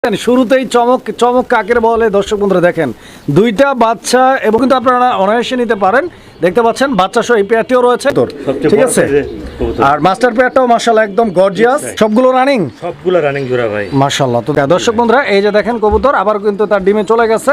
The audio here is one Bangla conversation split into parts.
শুরুতেই চমক চমক কাকের বলে দর্শক বন্ধুরা দেখেন দুইটা বাচ্চা এবং কিন্তু আপনারা অনায়াসে নিতে পারেন। দেখতে পাচ্ছেন বাচ্চা সহ এই পেয়ারটিও রয়েছে তোর, ঠিক আছে। আর মাস্টার পেয়ারটাও মাশাআল্লাহ একদম গর্জিয়াস, সবগুলো রানিং জোড়া ভাই মাশাআল্লাহ। তো দর্শক বন্ধুরা এই যে দেখেন কবুতর আবার কিন্তু তার ডিমে চলে গেছে,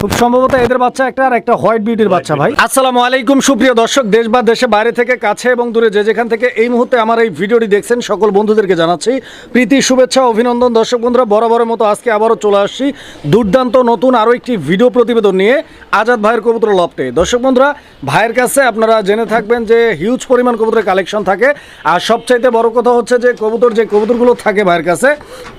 খুব সম্ভবত এদের বাচ্চা একটা আর একটা হোয়াইট বিউটির বাচ্চা ভাই। আসসালামু আলাইকুম সুপ্রিয় দর্শক, দেশ বা দেশে বাইরে থেকে কাছে এবং দূরে যে যেখান থেকে এই মুহূর্তে আমার এই ভিডিওটি দেখছেন সকল বন্ধুদেরকে জানাচ্ছি প্রীতি শুভেচ্ছা অভিনন্দন। দর্শক বন্ধুরা বরাবরের মতো আজকে আবারও চলে আসছি দুর্দান্ত নতুন আরও একটি ভিডিও প্রতিবেদন নিয়ে আজাদ ভাইয়ের কবুতর লফটে। দর্শক বন্ধুরা ভাইয়ের কাছে আপনারা জেনে থাকবেন যে হিউজ পরিমাণ কবুতরের কালেকশন থাকে। আর সবচাইতে বড় কথা হচ্ছে যে কবুতরগুলো থাকে ভাইয়ের কাছে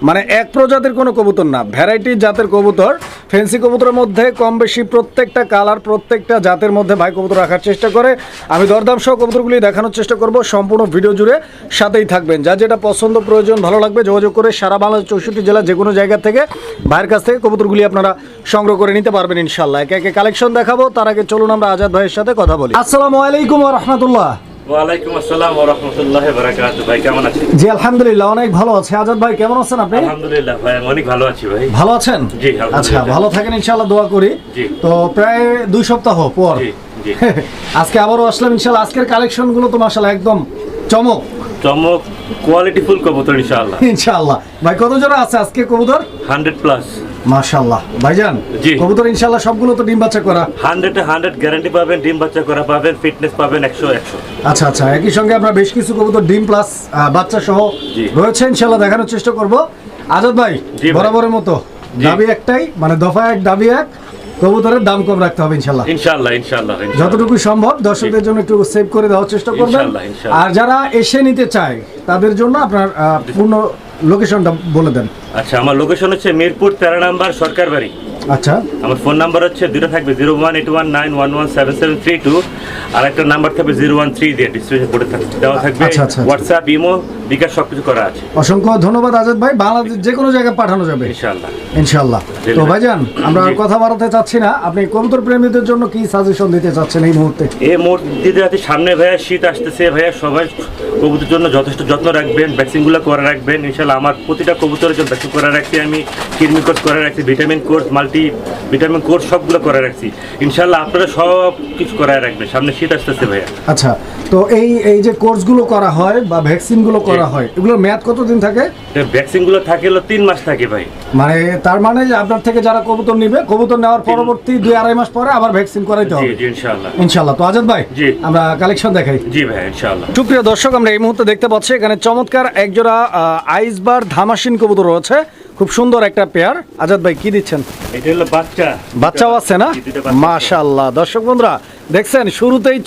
মানে এক প্রজাতির কোনো কবুতর না, ভ্যারাইটি জাতের কবুতর। ফেন্সি কবুতরের মধ্যে কম বেশি প্রত্যেকটা কালার প্রত্যেকটা জাতের মধ্যে ভাই কবুতর রাখার চেষ্টা করে। আমি দরদাম সহ কবুতরগুলি দেখানোর চেষ্টা করব, সম্পূর্ণ ভিডিও জুড়ে সাথেই থাকবেন। যা যেটা পছন্দ প্রয়োজন ভালো লাগবে যোগাযোগ করে সারা বাংলাদেশ 64 জেলা যে কোনো জায়গা থেকে ভাইয়ের কাছ থেকে কবুতরগুলি আপনারা সংগ্রহ করে নিতে পারবেন ইনশাল্লাহ। একে একে কালেকশন দেখাবো, তার আগে চলুন আমরা আজাদ ভাইয়ের সাথে কথা বলি। আসসালামু আলাইকুম ওয়া রাহমাতুল্লাহ। ওয়ালাইকুম আসসালাম ওয়া রাহমাতুল্লাহি ওয়া বারাকাতুহু। ভাই কেমন আছেন? জি আলহামদুলিল্লাহ অনেক ভালো আছি। আজাদ ভাই কেমন আছেন আপনি? আলহামদুলিল্লাহ ভাই অনেক ভালো আছি ভাই। ভালো আছেন? জি আচ্ছা ভালো থাকেন ইনশাআল্লাহ, দোয়া করি। তো প্রায় 2 সপ্তাহ পর আজকে আবারও আসলাম ইনশাআল্লাহ। আজকের কালেকশনগুলো তো মাশাআল্লাহ একদম চমক কোয়ালিটিফুল কবুতর ইনশাআল্লাহ। ইনশাআল্লাহ ভাই কত জোড়া আছে আজকে কবুতর? 100 প্লাস মাশাআল্লাহ ভাইজান। কবুতর ইনশাআল্লাহ সবগুলো তো ডিম বাচ্চা করা? 100 গ্যারান্টি পাবেন, ডিম বাচ্চা করা পাবেন, ফিটনেস পাবেন 100। আচ্ছা আচ্ছা, একই সঙ্গে আমরা বেশ কিছু কবুতর ডিম প্লাস বাচ্চা সহ রয়েছে ইনশাআল্লাহ দেখানোর চেষ্টা করব। আজাদ ভাই বরাবরের মতো দাবি একটাই, মানে দফা এক দাবি এক, কবুতরের দাম কম রাখতে হবে ইনশাআল্লাহ। ইনশাআল্লাহ যতটুকু সম্ভব দর্শকদের জন্য একটু সেভ করে দেওয়ার চেষ্টা করবেন। আর যারা এসে নিতে চায় তাদের জন্য আপনার পূর্ণ লোকেশনটা বলে দেন। আচ্ছা, আমার লোকেশন হচ্ছে মিরপুর 13 নম্বর সরকার বাড়ি। আচ্ছা, আমার ফোন নাম্বার হচ্ছে দুটো থাকবে 01819117732, আর একটা নাম্বার থাকবে 013 দিয়ে ডিসপ্লে বোর্ডে দেওয়া থাকবে। হোয়াটসঅ্যাপ ইমো বিকাশ সবকিছু করা আছে। অসংখ্য ধন্যবাদ আজাদ ভাই, বাংলাদেশ যে কোনো জায়গায় পাঠানো যাবে ইনশাআল্লাহ। তো ভাইজান আমরা কথা বাড়াতে চাচ্ছি না, আপনি কবুতর প্রেমীদের জন্য কি সাজেশন দিতে চাচ্ছেন এই মুহূর্তে? এই মুহূর্তে সামনে ভাইয়া শীত আসতেছে, ভাইয়া সবাই কবুতরের জন্য যথেষ্ট যত্ন রাখবেন, ভ্যাকসিনগুলো করে রাখবেন ইনশাআল্লাহ। আমার প্রতিটা কবুতরের জন্য ভ্যাকসিন করে রাখছি, আমি কৃমি কোর্স করে রাখছি, vitamin course, multi vitamin course সবগুলো করে রাখছি ইনশাআল্লাহ। আপনারা সব কিছু করায় রাখবেন, সামনে শীত আসতেছে ভাইয়া। আচ্ছা, তো এই যে কোর্সগুলো করা হয় বা ভ্যাকসিনগুলো করা হয় এগুলোর মেয়াদ কতদিন থাকে? ভ্যাকসিনগুলো থাকে 3 মাস থাকে ভাই। মানে তার মানে যে আপনার থেকে যারা কবুতর নিবে, কবুতর নেওয়ার পরবর্তী 2-2.5 মাস পরে আবার ভ্যাকসিন করাইতে হবে। জি ইনশাআল্লাহ। তো আজাদ ভাই আমরা কালেকশন দেখাই। জি ভাই ইনশাআল্লাহ। সুপ্রিয় দর্শক আমরা এই মুহূর্তে দেখতে পাচ্ছি এখানে চমৎকার একজোড়া আইসবার ধামাসিন কবুতর রয়েছে, খুব সুন্দর একটা পেয়ার। আজাদ ভাই কি দিচ্ছেন? এটা হলো বাচ্চাও আছে না? মাশাআল্লাহ। দর্শক বন্ধুরা দেখছেন শুরুতেই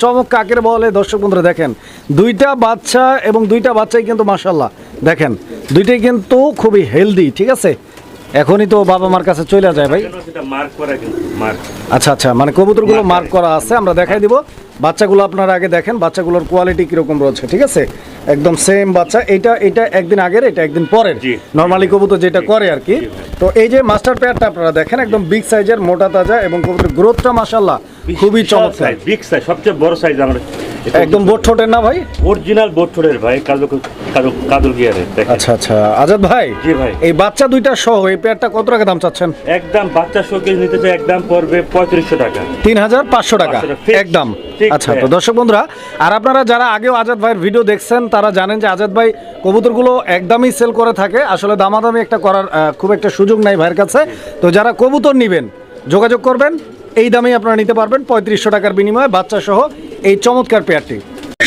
চমক কাকের বলে দর্শক বন্ধুরা দেখেন দুইটা বাচ্চা এবং দুইটা বাচ্চাই কিন্তু মাশাআল্লাহ দেখেন দুইটাই কিন্তু খুবই হেলদি, ঠিক আছে। এখনই তো বাবা মার কাছে চলে যায় ভাই। আচ্ছা আচ্ছা, মানে কবুতরগুলো মার্ক করা আছে, আমরা দেখাই দিব। বাচ্চাগুলো আপনারা আগে দেখেন বাচ্চাগুলোর কোয়ালিটি কিরকম রয়েছে, ঠিক আছে। একদম সেম বাচ্চা, এটা একদিন আগের, এটা একদিন পরের, নর্মালি কবুতর যেটা করে আর কি। তো এই যে মাস্টার পেয়ারটা আপনারা দেখেন একদম বিগ সাইজের, মোটা তাজা এবং কবুতর গ্রোথটা মাশাআল্লাহ খুবই চমৎকার। বিগ সাইজ, সবচেয়ে বড় সাইজ আমরা একদম বোট ঠোঁটের না ভাই? অরিজিনাল বোট ঠোঁটের ভাই, কাজল গিয়ারের। আচ্ছা আচ্ছা আজাদ ভাই, জি ভাই এই বাচ্চা দুইটা সহ এই পেয়ারটা কত টাকা দাম চাচ্ছেন? একদম বাচ্চা সহ নিতে চাই একদম পড়বে 3500 টাকা, 3500 টাকা একদম। আচ্ছা, তো দর্শক বন্ধুরা আর আপনারা যারা আগেও আজাদ ভাইয়ের ভিডিও দেখছেন তারা জানেন যে আজাদ ভাই কবুতরগুলো একদমই সেল করে থাকে, আসলে দামাদামি একটা করার খুব একটা সুযোগ নাই ভাইয়ের কাছে। তো যারা কবুতর নেবেন যোগাযোগ করবেন, এই দামেই আপনারা নিতে পারবেন 3500 টাকার বিনিময়ে বাচ্চা সহ এই চমৎকার পেয়ারটি।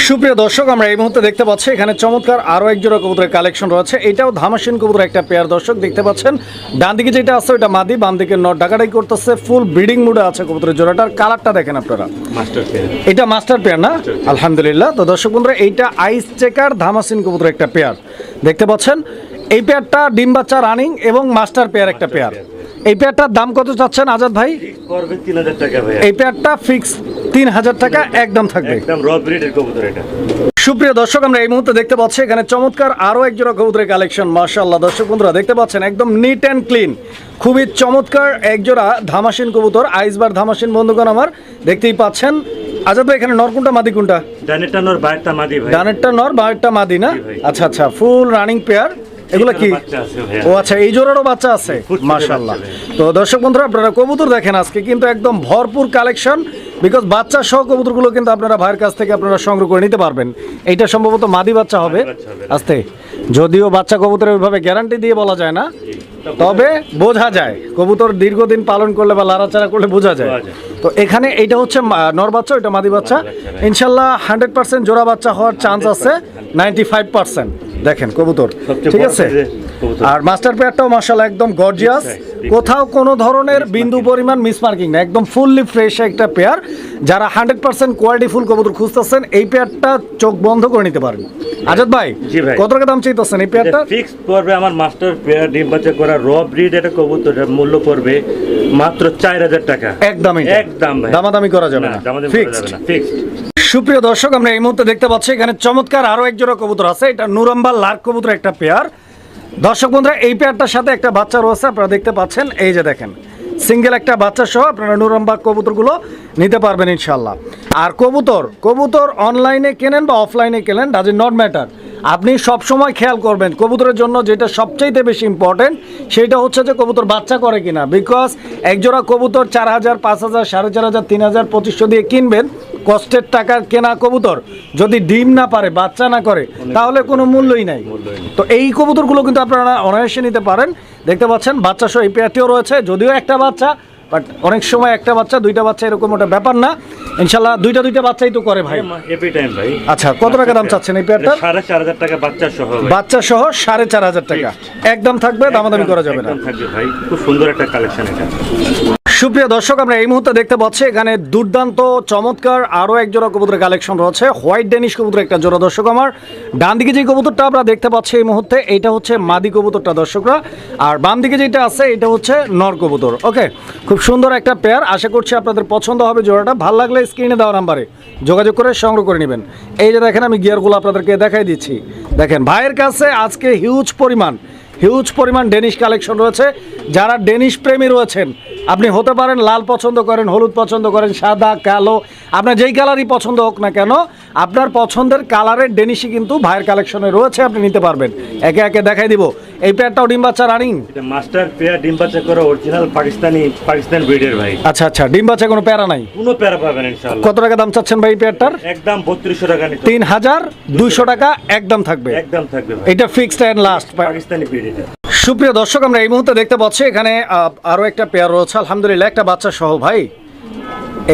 সুপ্রিয় দর্শক আমরা এই মুহূর্তে দেখতে পাচ্ছি এখানে চমৎকার আরও একজোড়া কবুতরের কালেকশন রয়েছে। এটাও ধামাসিন কবুতর একটা পেয়ার দর্শক দেখতে পাচ্ছেন। ডান দিকে যেটা আছে ওটা মাদি, বাম দিকে নট ডাকাডাই করতেছে, ফুল ব্রিডিং মুডে আছে কবুতরের জোড়াটার। কালারটা দেখেন আপনারা, এটা মাস্টার পেয়ার না? আলহামদুলিল্লাহ। তো দর্শক বন্ধুরা এইটা আইস চেকার ধামাসিন কবুতর একটা পেয়ার দেখতে পাচ্ছেন। এই পেয়ারটা ডিম বাচ্চা রানিং এবং মাস্টার পেয়ার একটা পেয়ার। এই পেয়ারটার দাম কত চাচ্ছেন আজাদ ভাই? 3000 টাকা ভাই। এই পেয়ারটা ফিক্স 3000 টাকা একদম থাকবে, একদম র ব্রিডের কবুতর এটা। সুপ্রিয় দর্শক আমরা এই মুহূর্তে দেখতে পাচ্ছি এখানে চমৎকার আরও একজোড়া কবুতরের কালেকশন মাশাআল্লাহ। দর্শক বন্ধুরা দেখতে পাচ্ছেন একদম নিট অ্যান্ড ক্লিন, খুবই চমৎকার একজোড়া ধামাসিন কবুতর, আইসবার ধামাসিন বন্ধুগণ আমার দেখতেই পাচ্ছেন। আজাদ ভাই এখানে নর কোনটা মাদি কোনটা? ডানেরটা নর বাইরটা মাদি ভাই। ডানেরটা নর বাইরটা মাদি না? আচ্ছা আচ্ছা, ফুল রানিং পেয়ার। এগুলো কি? বাচ্চা আছে ভাইয়া। ও আচ্ছা, এই জোড়ারও বাচ্চা আছে, ফুটফুটে মাশাআল্লাহ। বাচ্চা ভাই। তো দর্শক বন্ধুরা, আপনারা কবুতর দেখেন আজকে কিন্তু একদম ভরপুর কালেকশন, বিকজ বাচ্চা সহ কবুতরগুলো কিন্তু আপনারা ভাইয়ের কাছ থেকে আপনারা সংগ্রহ করে নিতে পারবেন। এইটা সম্ভবত মাদি বাচ্চা হবে বাচ্চা হবে। আস্তে, যদিও বাচ্চা কবুতরের ওইভাবে গ্যারান্টি দিয়ে বলা যায় না, তবে বোঝা যায় কবুতর দীর্ঘদিন পালন করলে বা লাড়াচাড়া করলে বোঝা যায়। বোঝা যায়। তো এখানে এইটা হচ্ছে নর বাচ্চা, ওইটা মাদি বাচ্চা। বাচ্চা, ইনশাল্লাহ 100% জোড়া বাচ্চা হওয়ার চান্স আছে 95%। দেখেন কবুতর, সবচেয়ে ঠিক বড় আছে। size-এর কবুতর। আর মাস্টার পেয়ারটাও মাশাআল্লাহ একদম গর্জিয়াস, Big size, big কোথাও কোনো ধরনের বিন্দু পরিমাণ মিসমার্কিং না, একদম ফুললি ফ্রেশ একটা পেয়ার। যারা 100% কোয়ালিটি ফুল কবুতর খুঁজতেছেন, এই পেয়ারটা চোখ বন্ধ করে নিতে পারেন। আজাদ ভাই, জি ভাই। কত টাকা দাম চাইতেছেন এই পেয়ারটা? ফিক্স পড়বে আমার মাস্টার পেয়ার ডিম বাচ্চা করা র ব্রিড এটা কবুতরের মূল্য পড়বে মাত্র 4000 টাকা। একদমই একদম ভাই, দামাদামি করা যাবে না, দামাদামি করা ফিক্সড। যাবে না, ফিক্সড। সুপ্রিয় দর্শক, আমরা এই মুহূর্তে দেখতে পাচ্ছি এখানে চমৎকার আরো এক জোড়া কবুতর আছে। এটা নুরাম্বা লার্ক কবুতর একটা পেয়ার। দর্শক বন্ধুরা, এই পেয়ারটার সাথে একটা বাচ্চা রয়েছে, আপনারা দেখতে পাচ্ছেন। এই যে দেখেন, সিঙ্গেল একটা বাচ্চা সহ আপনারা নুরাম্বা কবুতরগুলো নিতে পারবেন ইনশাল্লাহ। আর কবুতর অনলাইনে কেনেন বা অফলাইনে কেনেন, ডাজ নট ম্যাটার। আপনি সব সময় খেয়াল করবেন কবুতরের জন্য যেটা সবচাইতে বেশি ইম্পর্টেন্ট, সেটা হচ্ছে যে কবুতর বাচ্চা করে কিনা। বিকজ একজোড়া কবুতর 4000, 5000, 4500, 3000, 2500 দিয়ে কিনবেন, কষ্টের টাকার কেনা কবুতর যদি ডিম না পারে, বাচ্চা না করে, তাহলে কোনো মূল্যই নাই। তো এই কবুতরগুলো কিন্তু আপনারা অনায়াসে নিতে পারেন। দেখতে পাচ্ছেন বাচ্চা সহ এই পেয়ারটিও রয়েছে, যদিও একটা বাচ্চা, বাট অনেক সময় একটা বাচ্চা দুইটা বাচ্চা এরকম ওটা ব্যাপার না। ইনশাল্লাহ দুইটা বাচ্চাই তো করে ভাই। এভরি টাইম ভাই। আচ্ছা, কত টাকা দাম চাচ্ছেন এই পেয়ারটার? 4500 টাকা বাচ্চা সহ ভাই। বাচ্চা সহ 4500 টাকা একদম থাকবে, দামাদামি করা যাবে না। একদম থাকবে ভাই, খুব সুন্দর একটা কালেকশন এটা। সুপ্রিয় দর্শক, আমরা এই মুহূর্তে দেখতে পাচ্ছি এখানে দুর্দান্ত চমৎকার আরো এক জোড়া কবুতরের কালেকশন রয়েছে। হোয়াইট ডেনিশ কবুতর একটা জোড়া। দর্শক আমার ডান দিকে যে কবুতরটা আমরা দেখতে পাচ্ছি এই মুহূর্তে, এটা হচ্ছে মাদি কবুতরটা দর্শকরা, আর বাম দিকে যেটা আছে এটা হচ্ছে নর কবুতর। ওকে, খুব সুন্দর একটা পেয়ার। আশা করছি আপনাদের পছন্দ হবে জোড়াটা। ভালো লাগলে স্ক্রিনে দেওয়া নাম্বারে যোগাযোগ করে সংগ্রহ করে নেবেন। এই যে দেখেন, আমি গিয়ারগুলো আপনাদেরকে দেখাই দিচ্ছি। দেখেন ভাইয়ের কাছে আজকে হিউজ পরিমাণ ডেনিশ কালেকশন রয়েছে। যারা ডেনিশ প্রেমী রয়েছেন, আপনি হতে পারেন লাল পছন্দ করেন, হলুদ পছন্দ করেন, সাদা, কালো, আপনার যেই কালারই পছন্দ হোক না কেন, আপনার পছন্দের কালারের ডেনিশই কিন্তু ভাইয়ের কালেকশনে রয়েছে, আপনি নিতে পারবেন। একে একে দেখাই দিব। এই পেয়ারটাও ডিম বাচ্চা রানিং। এটা মাস্টার পেয়ার ডিম বাচ্চা করা অরিজিনাল পাকিস্তান ব্রিডের ভাই। আচ্ছা, ডিম বাচ্চা কোনো প্যারা নাই। কোনো প্যারা পাবেন ইনশাআল্লাহ। কত টাকা দাম চাচ্ছেন ভাই এই পেয়ারটার? একদম 3200 টাকা নিতে। 3200 টাকা একদম থাকবে। একদম থাকবে ভাই। এটা fixed and last. Pakistani breed এটা। সুপ্রিয় দর্শক, আমরা এই মুহূর্তে দেখতে পাচ্ছি এখানে আরো একটা পেয়ার রয়েছে, আলহামদুলিল্লাহ একটা বাচ্চা সহ ভাই।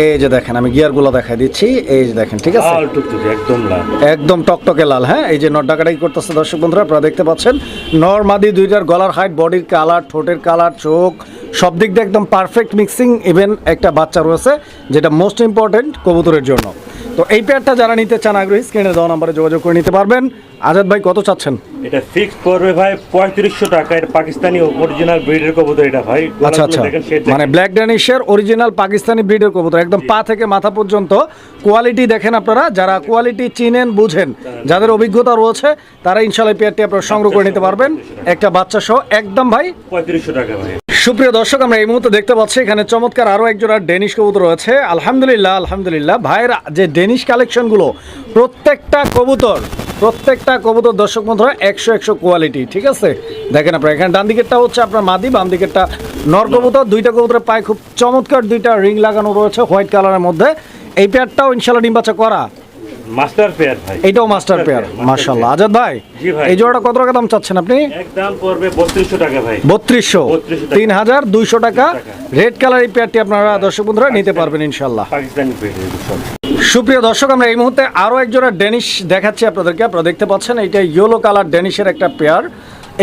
এই যে দেখেন, আমি গিয়ারগুলো দেখাই দিচ্ছি। এই যে দেখেন, ঠিক আছে, লাল টুকটুকে একদম লাল, একদম টকটকে লাল। হ্যাঁ, এই যে নর ডাকাডাকি করতেছে দর্শক বন্ধুরা, আপনারা দেখতে পাচ্ছেন। নর মাদি দুইটার গলার হাইট, বডির কালার, ঠোঁটের কালার, চোখ, সব দিক দিয়ে একদম পারফেক্ট মিক্সিং। ইভেন একটা বাচ্চা রয়েছে, যেটা মোস্ট ইম্পর্টেন্ট কবুতরের জন্য। তো এই পেয়ারটা যারা নিতে চান আগ্রহী, স্ক্রিনে দেওয়া নাম্বারে যোগাযোগ করে নিতে পারবেন। আজাদ ভাই, কত চাচ্ছেন? এটা ফিক্স করবে ভাই 3500 টাকা। এটা পাকিস্তানি অরিজিনাল ব্রিডের কবুতর এটা ভাই। আচ্ছা, মানে ব্ল্যাক ড্যানিশের অরিজিনাল পাকিস্তানি ব্রিডের কবুতর, একদম পা থেকে মাথা পর্যন্ত কোয়ালিটি দেখেন আপনারা। যারা কোয়ালিটি চিনেন, বুঝেন, যাদের অভিজ্ঞতা রয়েছে, তারা ইনশাআল্লাহ পেয়ারটি আপনারা সংগ্রহ করে নিতে পারবেন একটা বাচ্চা সহ একদম ভাই 3500 টাকা ভাই। সুপ্রিয় দর্শক, আমরা এই মুহূর্তে দেখতে পাচ্ছি এখানে চমৎকার আরো এক জোড়া ডেনিশ কবুতর রয়েছে। আলহামদুলিল্লাহ ভাইয়ের যে ডেনিশ কালেকশনগুলো, প্রত্যেকটা কবুতর দর্শক বন্ধুরা 100 কোয়ালিটি, ঠিক আছে। দেখেন আপনারা, এখানে ডান দিকেরটা হচ্ছে আপনার মাদি, বাম দিকেরটা নর কবুতর। দুইটা কবুতরের পায়ে খুব চমৎকার দুইটা রিং লাগানো রয়েছে হোয়াইট কালারের মধ্যে। এই পেয়ারটাও ইনশাআল্লাহ ডিম বাচ্চা করা, মাস্টার পেয়ার ভাই। এটাও মাস্টার পেয়ার, মাশাআল্লাহ। আজাদ ভাই, জি ভাই। এই জোড়াটা কত টাকা দাম চাচ্ছেন আপনি? একদম পড়বে 3200 টাকা ভাই। 3200, 3200 টাকা। রেড কালার এই পেয়ারটি আপনারা দর্শক বন্ধুরা নিতে পারবেন ইনশাআল্লাহ। পাকিস্তানি ব্রিড। সুপ্রিয় দর্শক, আমরা এই মুহূর্তে আরো এক জোড়া ডেনিশ দেখাচ্ছি আপনাদেরকে। আপনারা দেখতে পাচ্ছেন এটা ইয়েলো কালার ডেনিশের একটা পেয়ার।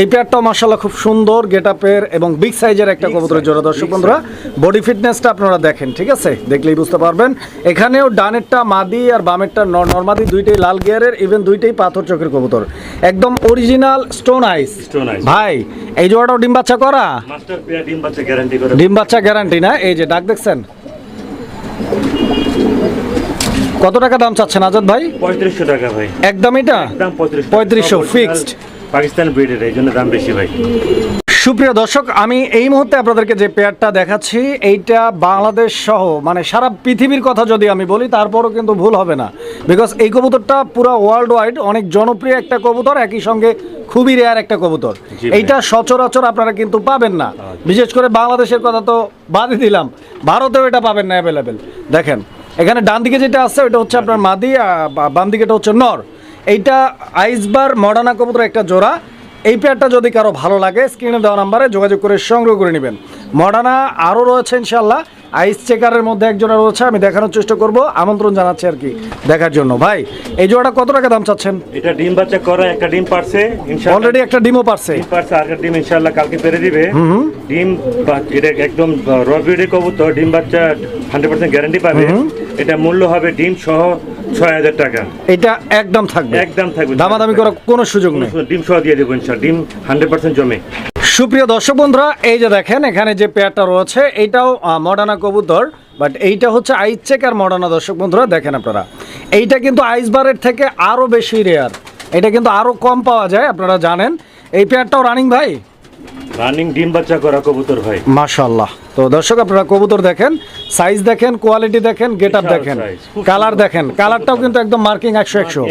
এই পেয়ারটাও মাশাআল্লাহ খুব সুন্দর গেটআপের এবং বিগ সাইজের একটা কবুতরের জোড়া দর্শক বন্ধুরা। বডি ফিটনেসটা আপনারা দেখেন, ঠিক আছে, দেখলেই বুঝতে পারবেন। এখানেও ডানেরটা মাদি আর বামেরটা নরমাদি, দুইটাই লাল গিয়ারের, ইভেন দুইটাই পাথর চোখের কবুতর, একদম অরিজিনাল স্টোন আইস ভাই। এই জোড়াটাও ডিম বাচ্চা করা, মাস্টার পেয়ার ডিম বাচ্চা গ্যারান্টি করে। ডিম বাচ্চা গ্যারান্টি না। এই যে ডাক দেখছেন। কত টাকা দাম চাচ্ছেন আজাদ ভাই? 3500 টাকা ভাই। একদম এটা একদম 3500 ফিক্সড। পাকিস্তান ব্রিডের, এই জন্য দাম বেশি ভাই। সুপ্রিয় দর্শক, আমি এই মুহূর্তে আপনাদেরকে যে পেয়ারটা দেখাচ্ছি এইটা বাংলাদেশ সহ মানে সারা পৃথিবীর কথা যদি আমি বলি তারপরও কিন্তু ভুল হবে না, বিকজ এই কবুতরটা পুরো ওয়ার্ল্ড ওয়াইড অনেক জনপ্রিয় একটা কবুতর, একই সঙ্গে খুবই রেয়ার একটা কবুতর। এইটা সচরাচর আপনারা কিন্তু পাবেন না, বিশেষ করে বাংলাদেশের কথা তো বাদই দিলাম, ভারতেও এটা পাবেন না অ্যাভেলেবেল। দেখেন এখানে ডান দিকে যেটা আছে ওটা হচ্ছে আপনার মাদি, বাম দিকেটা হচ্ছে নর। এইটা আইসবার মডার্না কবুতর একটা জোড়া। এই পেয়ারটা যদি কারো ভালো লাগে স্ক্রিনে দেওয়া নাম্বারে যোগাযোগ করে সংগ্রহ করে নেবেন। মডার্না আরও রয়েছে ইনশাল্লাহ, আইস চেকারের মধ্যে এক জোড়া রয়েছে, আমি দেখানোর চেষ্টা করব, আমন্ত্রণ জানাচ্ছি আর কি দেখার জন্য। ভাই এই জোড়াটা কত টাকা দাম চাচ্ছেন? এটা ডিম বাচ্চা করা, একটা ডিম পারছে ইনশাআল্লাহ, অলরেডি একটা ডিমও পারছে, আর একটা ডিম ইনশাআল্লাহ কালকে পেরে দিবে। ডিম এটা একদম র ব্রিডের কবুতর, ডিম বাচ্চা 100% গ্যারান্টি পাবে। এটা মূল্য হবে ডিম সহ ৬,০০০ টাকা। এটা একদম থাকবে, একদম থাকবে, দামাদামি করার কোনো সুযোগ নেই, ডিম সহ দিয়ে দেবো ইনশাআল্লাহ, ডিম 100% জমে। সুপ্রিয় দর্শক বন্ধুরা, এই যে দেখেন এখানে যে পেয়ারটা রয়েছে এইটাও মডার্না কবুতর, বাট এইটা হচ্ছে আইস চেকার মডার্না। দর্শক বন্ধুরা দেখেন আপনারা, এইটা কিন্তু আইসবারের থেকে আরও বেশি রেয়ার, এটা কিন্তু আরও কম পাওয়া যায়, আপনারা জানেন। এই পেয়ারটাও রানিং ভাই, রানিং ডিম বাচ্চা করা কবুতর ভাই, মাশাআল্লাহ। তো দর্শক আপনারা কবুতর দেখেন, সাইজ দেখেন, কোয়ালিটি দেখেন, গেট আপ দেখেন, কালার দেখেন, কালারটাও কিন্তু একদম মার্কিং 100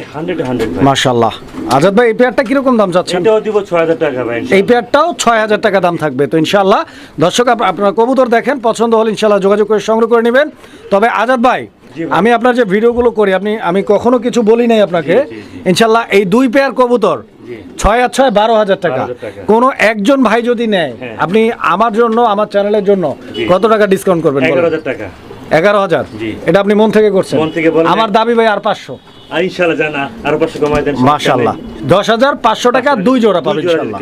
মাশাআল্লাহ। আজাদ ভাই এই পেয়ারটা কিরকম দাম চাচ্ছেন? এটাও দিব ৬,০০০ টাকা ভাই। এই পেয়ারটাও ৬,০০০ টাকা দাম থাকবে। তো ইনশাআল্লাহ দর্শক আপনারা কবুতর দেখেন, পছন্দ হলে ইনশাআল্লাহ যোগাযোগ করে সংগ্রহ করে নেবেন। তবে আজাদ ভাই, আমি আপনার যে ভিডিওগুলো করি আমি কখনো কিছু বলি নাই আপনাকে, ইনশাআল্লাহ এই দুই পেয়ার কবুতর ৬ আর ৬ ১২,০০০ টাকা। কোনো একজন ভাই যদি নেয়, আপনি আমার জন্য, আমার চ্যানেলের জন্য কত টাকা ডিসকাউন্ট করবেন? ১১,০০০ টাকা। ১১,০০০? এটা আপনি মন থেকে করছেন? মন থেকে বলেন। আমার দাবি ভাই আর ৫০০। ইনশাআল্লাহ জানা আর ৫০০ কমাই দেন মাশাআল্লাহ, ১০,৫০০ টাকা দুই জোড়া পাবেন ইনশাআল্লাহ।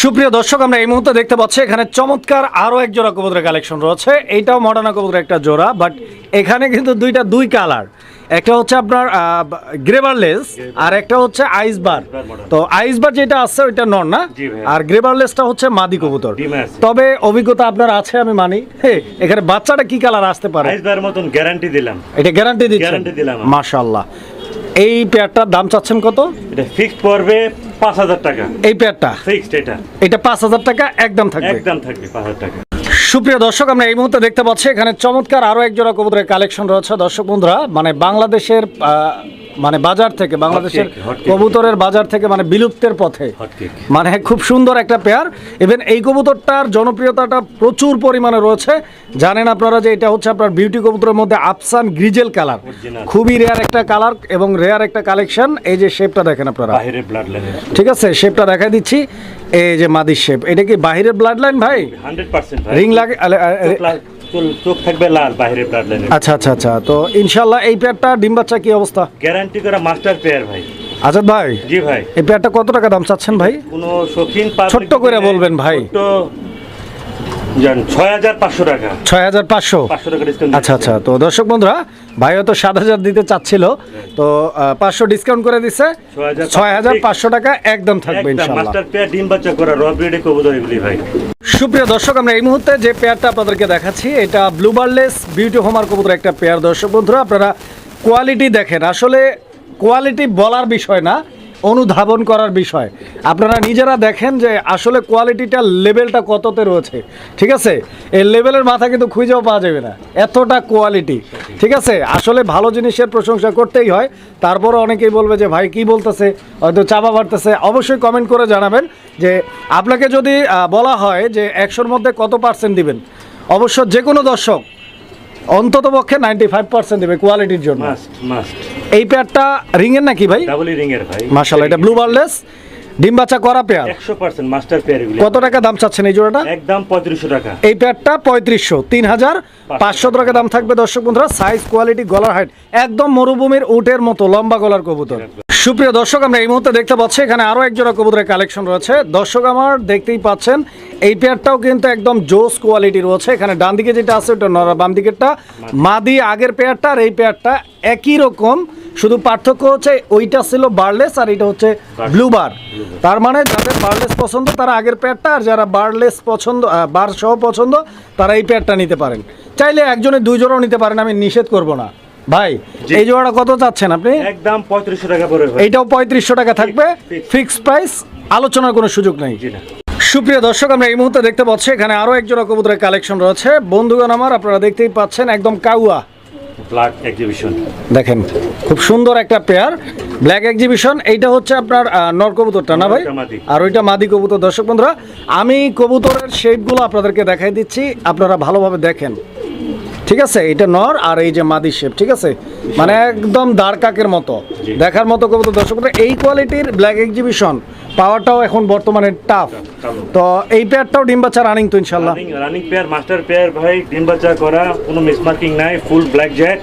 সুপ্রিয় দর্শক, আমরা এই মুহূর্তে দেখতে পাচ্ছি এখানে চমৎকার আরো এক জোড়া কবুতরের কালেকশন রয়েছে। এইটাও মডার্না কবুতরের একটা জোড়া, বাট এখানে কিন্তু দুই কালার, একটা হচ্ছে আপনার গ্রেবারলেস আর একটা হচ্ছে আইসবার। তো আইসবার যেটা আছে ওইটা নর না, আর গ্রেবারলেসটা হচ্ছে মাদি কবুতর। তবে অভিজ্ঞতা আপনার আছে আমি মানি, এখানে বাচ্চাটা কি কালার আসতে পারে? আইসবার মতন গ্যারান্টি দিলাম, এটা গ্যারান্টি দিচ্ছেন? মাশাআল্লাহ। এই পেয়ারটার দাম চাচ্ছেন কত? এটা ফিক্সড পড়বে ৫,০০০ টাকা। এই পেয়ারটা ফিক্সড, এটা ৫,০০০ টাকা একদম থাকবে, একদম থাকবে ৫,০০০ টাকা। সুপ্রিয় দর্শক, আমরা এই মুহূর্তে দেখতে পাচ্ছি এখানে চমৎকার আরো এক জোড়া কবুতরের কালেকশন রয়েছে। দর্শক বন্ধুরা, মানে বাংলাদেশের মানে বাজার থেকে, বাংলাদেশের কবুতরের বাজার থেকে মানে বিলুপ্তের পথে, মানে খুব সুন্দর একটা পেয়ার। ইভেন এই কবুতরটার জনপ্রিয়তাটা প্রচুর পরিমাণে রয়েছে। জানেন আপনারা যে এটা হচ্ছে আপনার বিউটি কবুতরের মধ্যে আফসান গ্রিজেল কালার, খুবই রেয়ার একটা কালার এবং রেয়ার একটা কালেকশন। এই যে শেপটা দেখেন আপনারা, ঠিক আছে, শেপটা দেখাই দিচ্ছি। এই যে মাদির শেপ, এটা কি বাহিরের ব্লাড লাইন ভাই? 100% ভাই, রিং লাগে, চোখ থাকবে লাল, বাইরের ব্লাড লাইন। আচ্ছা। তো ইনশাআল্লাহ এই পেয়ারটা ডিম বাচ্চা কি অবস্থা? গ্যারান্টি করা মাস্টার পেয়ার ভাই। আজাদ ভাই, জি ভাই, এই পেয়ারটা কত টাকা দাম চাচ্ছেন ভাই? কোনো শৌখিন ছোট্ট করে বলবেন ভাই। তো জান ৬,৫০০ টাকা। ৬,৫০০? ৫০০ টাকা ডিসকাউন্ট। আচ্ছা। তো দর্শক বন্ধুরা, ভাই হয়তো ৭,০০০ দিতে চাচ্ছিল, তো ৫০০ ডিসকাউন্ট করে দিচ্ছে, ৬,৫০০ টাকা একদম থাকবে ইনশাআল্লাহ। মাস্টার পেয়ার ডিম বাচ্চা করা র ব্রিডের কবুতর এগুলি ভাই। সুপ্রিয় দর্শক, আমরা এই মুহূর্তে যে পেয়ারটা আপনাদেরকে দেখাচ্ছি এটা ব্লুবারলেস বিউটি হোমার কবুতর একটা পেয়ার। দর্শক বন্ধুরা, আপনারা কোয়ালিটি দেখেন, আসলে কোয়ালিটি বলার বিষয় না, অনুধাবন করার বিষয়। আপনারা নিজেরা দেখেন যে আসলে কোয়ালিটিটা লেভেলটা কততে রয়েছে, ঠিক আছে? এই লেভেলের মাথা কিন্তু খুঁজেও পাওয়া যাবে না, এতটা কোয়ালিটি, ঠিক আছে? আসলে ভালো জিনিসের প্রশংসা করতেই হয়। তারপরও অনেকেই বলবে যে ভাই কি বলতেছে, হয়তো চাপা বাড়তেছে। অবশ্যই কমেন্ট করে জানাবেন যে আপনাকে যদি বলা হয় যে ১০০-র মধ্যে কত পার্সেন্ট দিবেন, অবশ্য যে কোনো দর্শক অন্তত পক্ষে 95% দেবে কোয়ালিটির জন্য। এই পেয়ারটা রিংয়ের নাকি ভাই? ডাবল রিংয়ের ভাই, মাশাআল্লাহ। এটা ব্লুবারলেস ডিম বাচ্চা করা পেয়ার, 100% মাস্টার পেয়ার এগুলি। কত টাকা দাম চাচ্ছেন এই জোড়াটা? একদম ৩৫০০ টাকা। এই পেয়ারটা ৩৫০০, ৩,৫০০ টাকা দাম থাকবে। দর্শক বন্ধুরা, সাইজ, কোয়ালিটি, গলার হাইট একদম মরুভূমির উটের মতো লম্বা গলার কবুতর। সুপ্রিয় দর্শক, আমরা এই মুহূর্তে দেখতে পাচ্ছি এখানে আরো এক জোড়া কবুতরের কালেকশন রয়েছে। দর্শক আমার দেখতেই পাচ্ছেন এই পেয়ারটাও কিন্তু একদম জোস কোয়ালিটি রয়েছে। এখানে ডান দিকে যেটা আছে ওটা নর, বাম দিকেরটা মাদি। আগের পেয়ারটা আর এই পেয়ারটা একই রকম, শুধু পার্থক্য হচ্ছে ওইটা ছিল বারলেস আর এটা হচ্ছে ব্লুবার। তার মানে যাদের বারলেস পছন্দ তারা আগের পেয়ারটা, আর যারা বারলেস পছন্দ, বার সহ পছন্দ, তারা এই পেয়ারটা নিতে পারেন। চাইলে একজনে দুই জোড়াও নিতে পারেন, আমি নিষেধ করব না। ভাই এই জোড়াটা কত চাচ্ছেন আপনি? একদম ৩৫০০ টাকা পড়বে। এইটাও ৩৫০০ টাকা থাকবে, ফিক্সড প্রাইস, আলোচনার কোনো সুযোগ নেই। সুপ্রিয় দর্শক, আমরা এই মুহূর্তে দেখতে পাচ্ছি এখানে আরো এক জোড়া কবুতরের কালেকশন রয়েছে। বন্ধুগণ আমার, আপনারা দেখতেই পাচ্ছেন একদম কাউয়া ব্ল্যাক এক্সিবিশন, দেখেন খুব সুন্দর একটা পেয়ার ব্ল্যাক এক্সিবিশন। এইটা হচ্ছে আপনার নর কবুতরটা না ভাই, ওইটা মাদি। আর ওইটা মাদি কবুতর। দর্শক বন্ধুরা, আমি কবুতরের শেপগুলো আপনাদেরকে দেখাই দিচ্ছি, আপনারা ভালোভাবে দেখেন, ঠিক আছে? এটা নর আর এই যে মাদি শেপ, ঠিক আছে? মানে একদম দাঁড়কাকের মতো জি। দেখার মতো কবুতর। দর্শক বন্ধুরা, এই কোয়ালিটির ব্ল্যাক এক্সিবিশন পাওয়াটাও এখন বর্তমানে টাফ। তো এই পেয়ারটাও ডিম বাচ্চা রানিং তো ইনশাল্লাহ? রানিং পেয়ার, মাস্টার পেয়ার ভাই, ডিম বাচ্চা করা, কোনো মিসমার্কিং নাই, ফুল ব্ল্যাক জেট।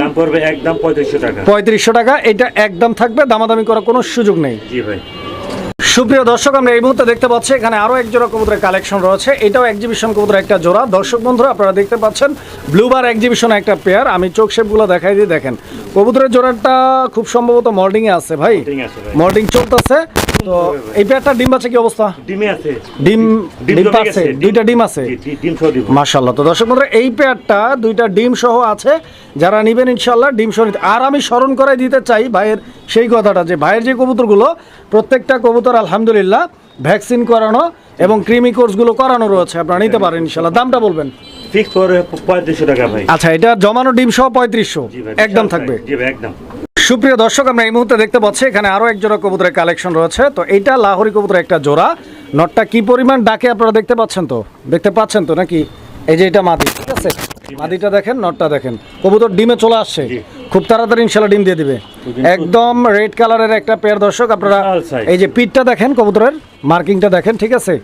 দাম পড়বে একদম 3500 টাকা। 3500 টাকা। এটা একদম থাকবে, দামাদামি করার কোনো সুযোগ নেই। জি ভাই। সুপ্রিয় দর্শক, আমরা এই মুহূর্তে দেখতে পাচ্ছি এখানে আরো এক জোড়া কবুতরের কালেকশন রয়েছে। এটাও এক্সিবিশন কবুতরের একটা জোড়া। দর্শক বন্ধুরা, আপনারা দেখতে পাচ্ছেন ব্লুবার এক্সিবিশন একটা পেয়ার। আমি চোখ শেপগুলো দেখাই দিই, দেখেন কবুতরের জোড়াটা খুব সম্ভবত মল্ডিং এ আছে ভাই, ঠিক আছে ভাই। মল্ডিং চলতেছে। তো এই পেয়ারটা ডিম বাচ্চা কি অবস্থা? ডিমে আছে, ডিম ডিম ডিম জমে পাচ্ছে, গেছে, দুইটা ডিম আছে, ডিম সহ দিব। মাশাআল্লাহ। তো দর্শক বন্ধুরা, এই পেয়ারটা দুইটা ডিম সহ আছে, যারা নেবেন ইনশাআল্লাহ ডিম সহ নিতে। আর আমি স্মরণ করাই দিতে চাই ভাইয়ের সেই কথাটা, যে ভাইয়ের যে কবুতরগুলো, প্রত্যেকটা কবুতর আলহামদুলিল্লাহ ভ্যাকসিন করানো এবং ক্রিমি কোর্সগুলো করানো রয়েছে, আপনারা নিতে পারেন ইনশাআল্লাহ। দামটা বলবেন? ফিক্স পড়বে 3500 টাকা ভাই। আচ্ছা, এটা জমানো ডিম সহ 3500 জি ভাই, একদম বিশাল থাকবে। size। জি ভাই, একদম। সুপ্রিয় দর্শক, আমরা এই মুহূর্তে দেখতে পাচ্ছি এখানে আরো এক জোড়া কবুতরের কালেকশন রয়েছে। তো এইটা লাহোরি কবুতরের একটা জোড়া। নটটা কি পরিমাণ ডাকে আপনারা দেখতে পাচ্ছেন তো, দেখতে পাচ্ছেন তো নাকি? এই যে এটা মাদি, ঠিক আছে? মাদিটা দেখেন, নটটা দেখেন। কবুতর ডিমে চলে আসছে, জি। খুব তাড়াতাড়ি ইনশাল্লাহ ডিম দিয়ে দিবে। একদম রেড কালারের একটা পেয়ার। দর্শক আপনারা বিশাল size। এই যে পিঠটা দেখেন, কবুতরের মার্কিংটা দেখেন, ঠিক আছে?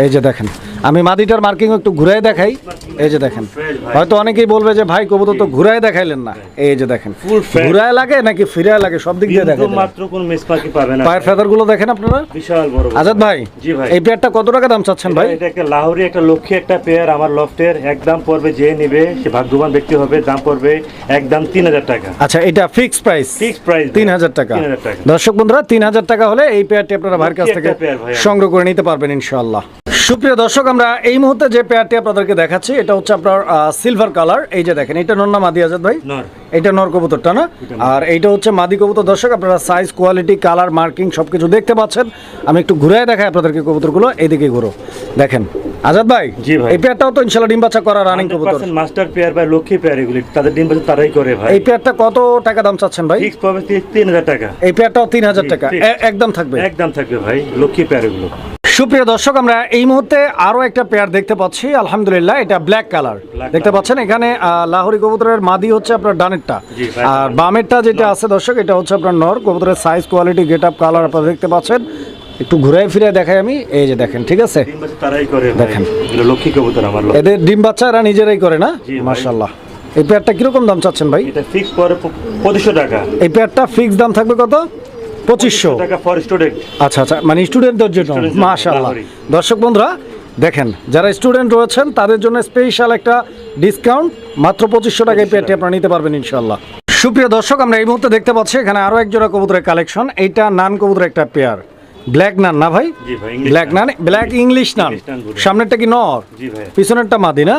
এই যে দেখেন, আমি মাদিটার মার্কিং একটু ঘুরাই দেখাই। এই যে দেখেন, হয়তো অনেকেই বলবে যে ভাই কবুতর তো ঘুরাই দেখাইলেন না। এই যে দেখেন, Full fresh। ঘুরায় লাগে নাকি ফিরায় লাগে, সব দিক দিয়ে কিন্তু দেখেন। মাত্র কোনো মিসমার্কিং পাবে না। পায়ের ফেদার গুলো দেখেন আপনারা, বিশাল বড় বড়। আজাদ ভাই। জি ভাই। এই পেয়ারটা কত টাকা দাম চাচ্ছেন ভাই? এটা একটা লাহোরি, একটা লক্ষ্মী একটা পেয়ার আমার লফটের। একদম পড়বে, যে নেবে সে ভাগ্যবান ব্যক্তি হবে। দাম পড়বে একদম 3000 টাকা। আচ্ছা, এটা ফিক্সড প্রাইস? ফিক্স প্রাইস 3000 টাকা। 3000 টাকা। দর্শক বন্ধুরা, 3000 টাকা হলে এই পেয়ারটি আপনারা ভাইয়ের কাছ লক্ষ্মী থেকে একটা পেয়ার ভাই। সংগ্রহ করে নিতে পারবেন ইনশাআল্লাহ। সুপ্রিয় দর্শক, আমরা এই মুহূর্তে যে পেয়ারটি আপনাদেরকে দেখাচ্ছি, এটা হচ্ছে আপনার সিলভার কালার। এই যে দেখেন, এটা নর না মাদি আজাদ ভাই? নর। এটা নর কবুতরটা না? আর এইটা হচ্ছে মাদি কবুতর। দর্শক আপনারা সাইজ, কোয়ালিটি, কালার, মার্কিং সবকিছু দেখতে পাচ্ছেন। আমি একটু ঘুরে দেখাই আপনাদেরকে কবুতরগুলো। এইদিকে ঘুরো, দেখেন আজাদ ভাই। জি ভাই। এই পেয়ারটাও তো ইনশাআল্লাহ ডিম বাচ্চা করা রানিং কবুতর। 100% মাস্টার পেয়ার ভাই, লক্ষ্মী পেয়ার এগুলি। তাদের ডিম বাচ্চা তারাই করে ভাই। এই পেয়ারটা কত টাকা দাম চাচ্ছেন ভাই? ফিক্স পাবে 3000 টাকা। এই পেয়ারটাও 3000 টাকা জি, একদম থাকবে। একদম থাকবে ভাই, লক্ষ্মী পেয়ার এগুলো। সুপ্রিয় দর্শক, আমরা এই মুহূর্তে আরো একটা পেয়ার দেখতে পাচ্ছি আলহামদুলিল্লাহ। এটা ব্ল্যাক কালার দেখতে পাচ্ছেন। এখানে লাহোরি কবুতরের মাদি হচ্ছে আপনার ডানেরটা, জি, ভাই। আর বামেরটা যেটা আছে দর্শক, এটা হচ্ছে আপনার নর কবুতরের। Size, quality, get up, colour আপনারা দেখতে পাচ্ছেন। একটু ঘুরাই ফিরে দেখাই আমি। এই যে দেখেন, ঠিক আছে? ডিম বাচ্চা তারাই করে ভাই। দেখেন। এগুলো লক্ষ্মী কবুতর আমার লক্ষ্মী। এদের ডিম বাচ্চা এরা নিজেরাই করে না? জি, ভাই। মাশাআল্লাহ। এই পেয়ারটা কিরকম দাম চাচ্ছেন ভাই? এটা ফিক্স পরে 2500 টাকা। এই পেয়ারটা ফিক্স দাম থাকবে কত? 2500 টাকা ফর স্টুডেন্ট। আচ্ছা আচ্ছা, মানে স্টুডেন্টদের জন্য। Student দের মাশাআল্লাহ। লাহোরি। দর্শক বন্ধুরা দেখেন, যারা স্টুডেন্ট রয়েছেন তাদের জন্য স্পেশাল একটা ডিসকাউন্ট, মাত্র 2500 টাকায় পেয়ারটি আপনারা নিতে পারবেন ইনশাআল্লাহ। সুপ্রিয় দর্শক, আমরা এই মুহূর্তে দেখতে পাচ্ছি এখানে আরো এক জোড়া কবুতরের কালেকশন। এইটা নান কবুতরের একটা পেয়ার। ব্ল্যাক নান না ভাই? জি ভাই, English ব্ল্যাক নান, ব্ল্যাক ইংলিশ নান। English নান বলে। সামনেরটা কি নর, জি ভাই। পিছনেরটা মাদি না?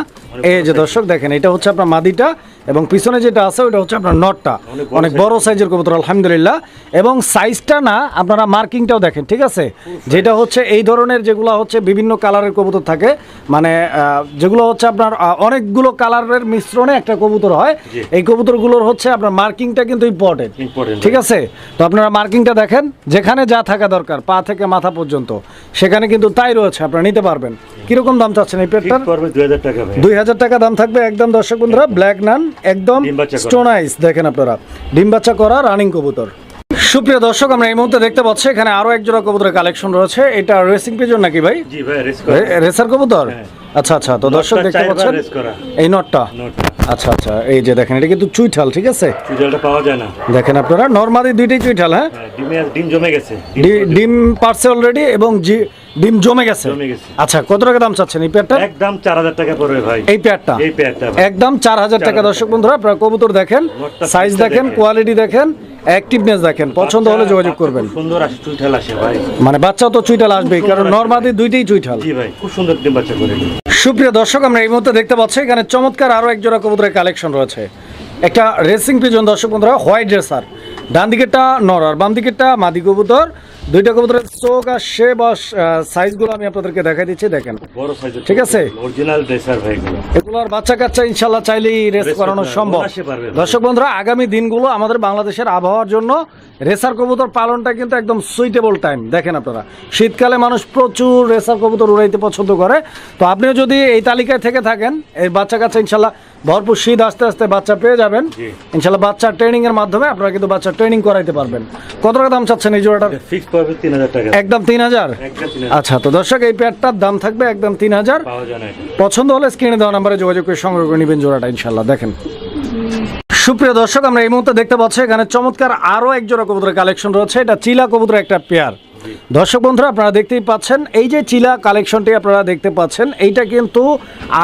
এই যে দর্শক দেখেন, এটা হচ্ছে আপনার মাদিটা এবং পিছনে যেটা আছে ওটা হচ্ছে আপনার নটটা। অনেক বড় সাইজের কবুতর আলহামদুলিল্লাহ। এবং সাইজটা না, আপনারা মার্কিংটাও দেখেন, ঠিক আছে? যেটা হচ্ছে এই ধরনের যেগুলো হচ্ছে বিভিন্ন কালারের কবুতর থাকে, মানে যেগুলো হচ্ছে আপনার অনেকগুলো কালারের মিশ্রণে একটা কবুতর হয়। জি। এই কবুতরগুলোর হচ্ছে আপনার মার্কিংটা কিন্তু ইম্পর্টেন্ট, Important, ঠিক আছে? তো আপনারা মার্কিংটা দেখেন, যেখানে যা থাকা দরকার পা থেকে মাথা পর্যন্ত সেখানে কিন্তু তাই রয়েছে, আপনারা নিতে পারবেন। কিরকম দাম চাচ্ছেন এই পেয়ারটার? ফিক্স পড়বে 2000 টাকা ভাই। 2000 টাকা দাম থাকবে একদম। দর্শক বন্ধুরা, ব্ল্যাক নান, একদম ডিম বাচ্চা করা। স্টোন আইস দেখেন আপনারা, ডিম বাচ্চা করা রানিং কবুতর। সুপ্রিয় দর্শক, আমরা এই মুহূর্তে দেখতে পাচ্ছি এখানে আরো এক জোড়া কবুতরের কালেকশন রয়েছে। এটা রেসিং পিজন নাকি ভাই? জি ভাই, রেস করা। রেসার কবুতর? হ্যাঁ। আচ্ছা আচ্ছা। তো দর্শক নটটা দেখতে 4 বার পাচ্ছেন রেস করা। এই নটটা। নোটটা। আচ্ছা আচ্ছা, এই যে দেখেন, এটা কিন্তু চুইঠাল, ঠিক আছে? রেজাল্টটা পাওয়া যায় না। দেখেন আপনারা, নরমালি দুইটাই চুইঠাল। হ্যাঁ, হ্যাঁ, ডিম জমে গেছে। ডিম পারছে অলরেডি এবং ডিম জমে গেছে। জমে গেছে। আচ্ছা, কত টাকা দাম চাচ্ছেন এই পেয়ারটা? একদম 4000 টাকা পড়বে ভাই। এই পেয়ারটা এই পেয়ারটা ভাই। একদম 4000 টাকা। 4000 দর্শক বন্ধুরা, আপনারা কবুতর দেখেন, নটটা সাইজ পিসটা দেখেন, দেখেন। কোয়ালিটি দেখেন, অ্যাক্টিভনেস দেখেন, পছন্দ হলে যোগাযোগ বাচ্চা করবেন। খুব সুন্দর আসে, চুইঠাল আসে ভাই। মানে বাচ্চাও তো চুইঠাল আসবেই, সুন্দর কারণ আসবে। নরমাদি দুইটাই চুইঠাল। জি ভাই, খুব সুন্দর ডিম বাচ্চা করে। সুপ্রিয় দর্শক, আমরা এই মুহূর্তে দেখতে পাচ্ছি এখানে চমৎকার আরো এক জোড়া কবুতরের কালেকশন রয়েছে। একটা রেসিং পিজন দর্শক বন্ধুরা, হোয়াইট রেসার। ডান দিকেরটা নর আর বাম দিকেরটা মাদি কবুতর। দুইটা কবুতরের চোখ আর শেপ আর সাইজগুলো আমি আপনাদেরকে দেখাই দিচ্ছি, দেখেন বড় সাইজের, ঠিক আছে? অরিজিনাল রেসার ভাই এগুলো। এগুলোর বাচ্চা কাচ্চা ইনশাল্লাহ চাইলেই রেস করানো সম্ভব। অনায়াসে পারবে। দর্শক বন্ধুরা, আগামী দিনগুলো আমাদের বাংলাদেশের আবহাওয়ার জন্য রেসার কবুতর পালনটা কিন্তু একদম সুইটেবল টাইম। দেখেন আপনারা, শীতকালে মানুষ প্রচুর রেসার কবুতর উড়াইতে পছন্দ করে। তো আপনিও যদি এই তালিকায় থেকে থাকেন, এই বাচ্চা কাচ্চা ইনশাল্লাহ ভরপুর শীত আস্তে আস্তে বাচ্চা পেয়ে যাবেন ইনশাল্লাহ। বাচ্চা ট্রেনিং এর মাধ্যমে আপনারা কিন্তু বাচ্চা ট্রেনিং করাইতে পারবেন। কত টাকা দাম চাচ্ছেন এই জোড়াটার? ফিক্স পাবে 3000 টাকা। একদম 3000। একদম 3000। আচ্ছা, তো দর্শক এই পেয়ারটার দাম থাকবে একদম 3000। পাওয়া যায় না এটা। পছন্দ হলে স্ক্রিনে দেওয়া নাম্বারে যোগাযোগ করে সংগ্রহ করে নেবেন জোড়াটা ইনশাল্লাহ। দেখেন সুপ্রিয় দর্শক, আমরা এই মুহূর্তে দেখতে পাচ্ছি এখানে চমৎকার আরো এক জোড়া কবুতরের কালেকশন রয়েছে। এটা চিলা কবুতরের একটা পেয়ার। দর্শক বন্ধুরা, আপনারা দেখতেই পাচ্ছেন এই যে চিলা কালেকশনটি আপনারা দেখতে পাচ্ছেন, এইটা কিন্তু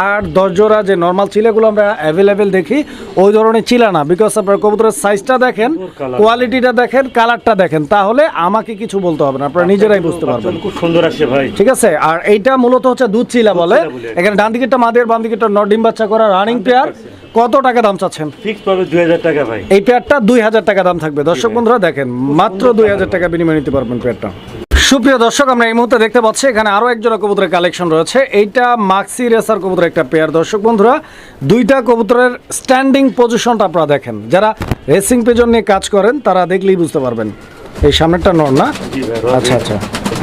8-10 জোড়া যে নর্মাল চিলাগুলো আমরা অ্যাভেলেবেল দেখি ওই ধরনের চিলা না। বিকজ আপনার কবুতরের সাইজটা দেখেন, কোয়ালিটিটা দেখেন, কালারটা দেখেন, তাহলে আমাকে কিছু বলতে হবে না, আপনারা নিজেরাই বুঝতে পারবেন। খুব সুন্দর আসে ভাই, ঠিক আছে? আর এইটা মূলত হচ্ছে দুধ চিলা বলে। এখানে ডান দিকেরটা মাদি আর বাম দিকেরটা নর, ডিম বাচ্চা করা রানিং পেয়ার। কত টাকা দাম চাচ্ছেন? ফিক্স পাবে 2000 টাকা ভাই। এই পেয়ারটা 2000 টাকা দাম থাকবে। দর্শক বন্ধুরা দেখেন, মাত্র 2000 টাকা বিনিময়ে নিতে পারবেন পেয়ারটা। সুপ্রিয় দর্শক, আমরা এই মুহূর্তে দেখতে পাচ্ছি এখানে আরো এক জোড়া কবুতরের কালেকশন রয়েছে। এইটা মাক্সি রেসার কবুতরের একটা পেয়ার। দর্শক বন্ধুরা, দুইটা কবুতরের স্ট্যান্ডিং পজিশনটা আপনারা দেখেন, যারা রেসিং পেজন নিয়ে কাজ করেন তারা দেখলেই বুঝতে পারবেন। এই সামনেরটা নর না? আচ্ছা আচ্ছা,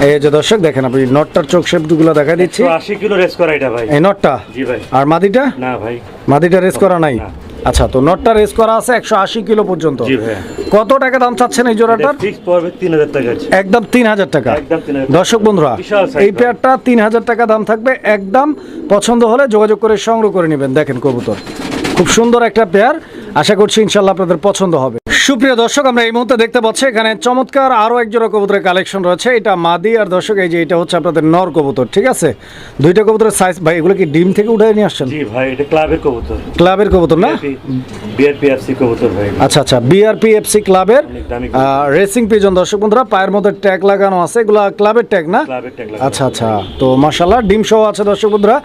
এই যে দর্শক দেখেন, আপনি নটটার চোখ শেপগুলো দেখা দিচ্ছি। 80 কিলো রেস করা এটা ভাই। এই নটটা? জি ভাই। আর মাদিটা? না ভাই, মাদিটা রেস করা নাই। না। আচ্ছা, তো নটটা রেস করা আছে 180 কিলো পর্যন্ত। জি ভাই। কত টাকা দাম চাচ্ছেন এই জোড়াটার? ফিক্স পড়বে 3000 টাকা। একদম 3000 টাকা। একদম 3000। দর্শক বন্ধুরা, বিশাল size এই পেয়ারটা 3000 টাকা দাম থাকবে একদম। পছন্দ হলে যোগাযোগ করে সংগ্রহ করে নেবেন। দেখেন কবুতর খুব সুন্দর একটা পেয়ার, আশা করছি ইনশাল্লাহ আপনাদের পছন্দ হবে। সুপ্রিয় দর্শক, আমরা এই মুহূর্তে দেখতে পাচ্ছি এখানে চমৎকার আরো এক জোড়া কবুতরের কালেকশন রয়েছে। এটা মাদি আর দর্শক এই যে এটা হচ্ছে আপনাদের নর কবুতর। ঠিক আছে, দুইটা কবুতরের সাইজ ভাই, এগুলো কি ডিম থেকে উঠে নিয়ে আসছেন? জি ভাই, এটা ক্লাবের কবুতর। ক্লাবের কবুতর না? বিআরপিএফসি কবুতর ভাই। আচ্ছা আচ্ছা, বিআরপিএফসি ক্লাবের অনেক দামি রেসিং পিজন। দর্শক বন্ধুরা, পায়ের মধ্যে ট্যাগ লাগানো আছে, এগুলা ক্লাবের ট্যাগ না? ক্লাবের ট্যাগ লাগা। আচ্ছা আচ্ছা, তো মাশাআল্লাহ ডিম সহ আছে। দর্শক বন্ধুরা,